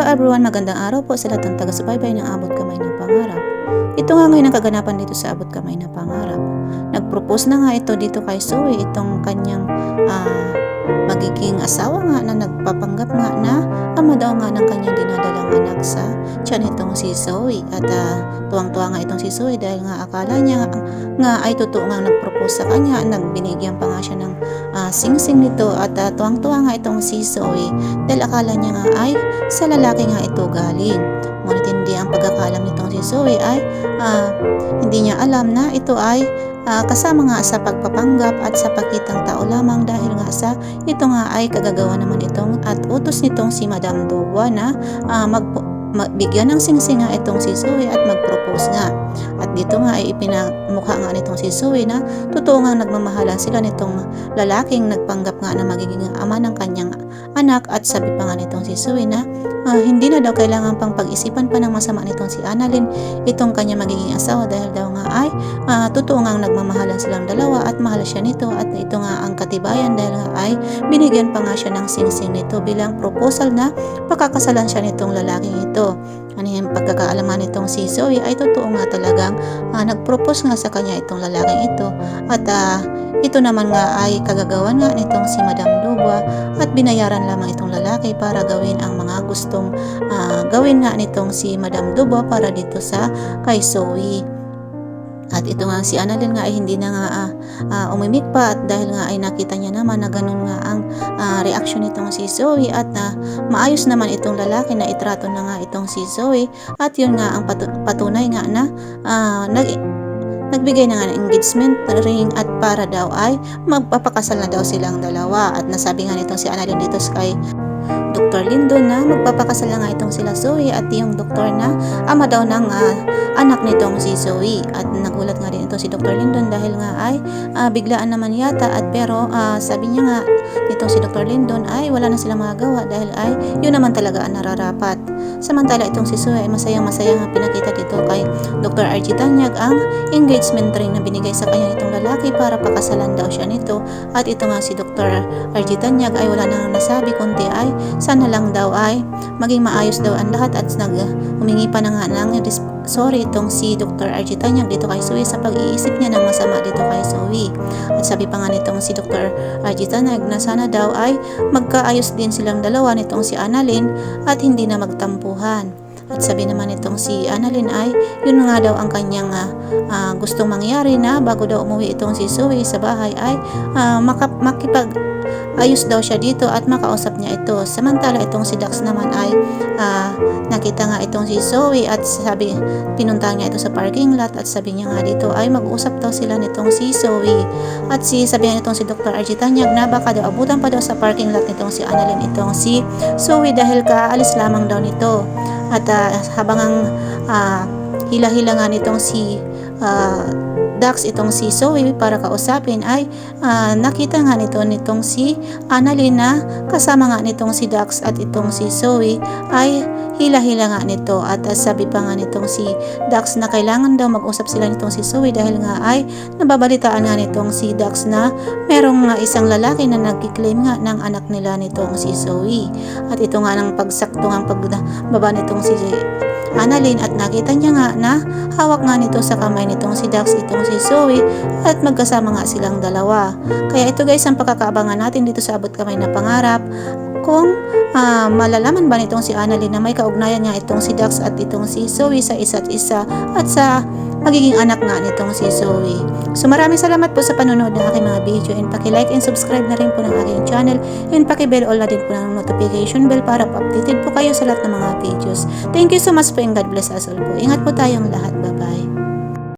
Hello everyone, magandang araw po sa lahat ng taga-subaybay ng Abot Kamay ng Pangarap. Ito nga ngayon ang kaganapan dito sa Abot Kamay ng Pangarap. Nag-propose na nga ito dito kay Zoe, itong kanyang magiging asawa nga na nagpapanggap nga na ama daw nga ng kanyang dinadalang anak sa tiyan itong si Zoe. At tuwang-tuwa nga itong si Zoe dahil nga akala niya nga ay totoo nga nag-propose sa kanya, nagbinigyan pa nga siya ng sing-sing nito at tuwang-tuwa nga itong si Zoe dahil akala niya nga ay sa lalaki nga ito galing. Ngunit hindi ang pagkakalam nitong si Zoe ay hindi niya alam na ito ay kasama nga sa pagpapanggap at sa pakitang tao lamang dahil nga sa ito nga ay kagagawa naman itong at utos nitong si Madam Dubois na bigyan ng sing-sing nga itong si Zoe at mag-propose nga. At dito nga ay ipinamukha nga nitong si Zoe na totoo nga nagmamahalan sila nitong lalaking nagpanggap nga na magiging ama ng kanyang anak. At sabi pa nga nitong si Zoe na hindi na daw kailangan pang pag-isipan pa ng masama nitong si Annalyn itong kanya magiging asawa dahil daw nga ay totoo nga nagmamahalan silang dalawa at mahal siya nito at ito nga ang katibayan dahil nga ay binigyan pa nga siya ng sing-sing nito bilang proposal na pakakasalan siya nitong lalaking ito. Ano yung pagkakaalaman nitong si Zoe ay totoo nga talagang nag-propose nga sa kanya itong lalaking ito at ito naman nga ay kagagawan nga nitong si Madam Dubois at binayaran lamang itong lalaki para gawin ang mga gustong gawin nga nitong si Madam Dubois para dito sa kay Zoe. At ito nga si Annalyn nga ay hindi na nga umimik pa at dahil nga ay nakita niya naman na ganun nga ang reaksyon nitong si Zoe at maayos naman itong lalaki na itrato na nga itong si Zoe at yun nga ang patunay nga na nagbigay na nga ng engagement ring at para daw ay magpapakasal na daw silang dalawa. At nasabi nga nitong si Annalyn dito kay Dr. Lindon na magpapakasal na nga itong sila Zoe at yung doktor na ama daw ng anak nitong si Zoe. At nagulat nga rin itong si Dr. Lindon dahil nga ay biglaan naman yata at pero sabi niya nga nitong si Dr. Lindon ay wala na silang magagawa dahil ay yun naman talaga ang nararapat. Samantala itong si Zoe ay masayang-masaya nga pinakita dito kay Dr. RG Tanyag ang engagement ring na binigay sa kanya nitong lalaki para pakasalan daw siya nito. At ito nga si Dr. RG Tanyag ay wala nang nasabi kundi ay sana lang daw ay maging maayos daw ang lahat at humingi pa na nga ng sorry itong si Dr. RG Tanyag dito kay Zoe sa pag-iisip niya ng masama dito kay Zoe. At sabi pa nga nitong si Dr. RG Tanyag na sana daw ay magkaayos din silang dalawa nitong si Annalyn at hindi na magtampuhan. At sabi naman nitong si Annalyn ay yun nga daw ang kanyang gustong mangyari na bago daw umuwi itong si Zoe sa bahay ay ayos daw siya dito at makausap niya ito. Samantala itong si Dax naman ay nakita nga itong si Zoe at sabi pinuntahan niya ito sa parking lot at sabi niya nga dito ay mag-usap daw sila nitong si Zoe. At sabihan itong si Dr. RG Tanyag na baka daw abutan pa daw sa parking lot nitong si Annalyn itong si Zoe dahil kaalis lamang daw nito. At habang ang hila-hila nga nitong si Dax itong si Zoe para kausapin ay nakita nga nitong si Annalyn na kasama nga nitong si Dax at itong si Zoe ay hila-hila nga nito. At sabi pa nga nitong si Dax na kailangan daw mag-usap sila nitong si Zoe dahil nga ay nababalitaan nga nitong si Dax na merong isang lalaki na nagkiklaim nga ng anak nila nitong si Zoe. At ito nga ng pagsakto ng pagbaba nitong si Annalyn at nakita niya nga na hawak nga nito sa kamay nitong si Dax itong si Zoe at magkasama nga silang dalawa. Kaya ito guys ang pagkakaabangan natin dito sa Abot Kamay na Pangarap kung malalaman ba nitong si Annalyn na may kaugnayan nga itong si Dax at itong si Zoe sa isa't isa at sa magiging anak nga nitong si Zoe. So maraming salamat po sa panonood ng aking mga video and paki-like and subscribe na rin po ng aking channel and paki-bell all na din po ng notification bell para updated po kayo sa lahat ng mga videos. Thank you so much po and God bless us all po. Ingat po tayong lahat. Bye.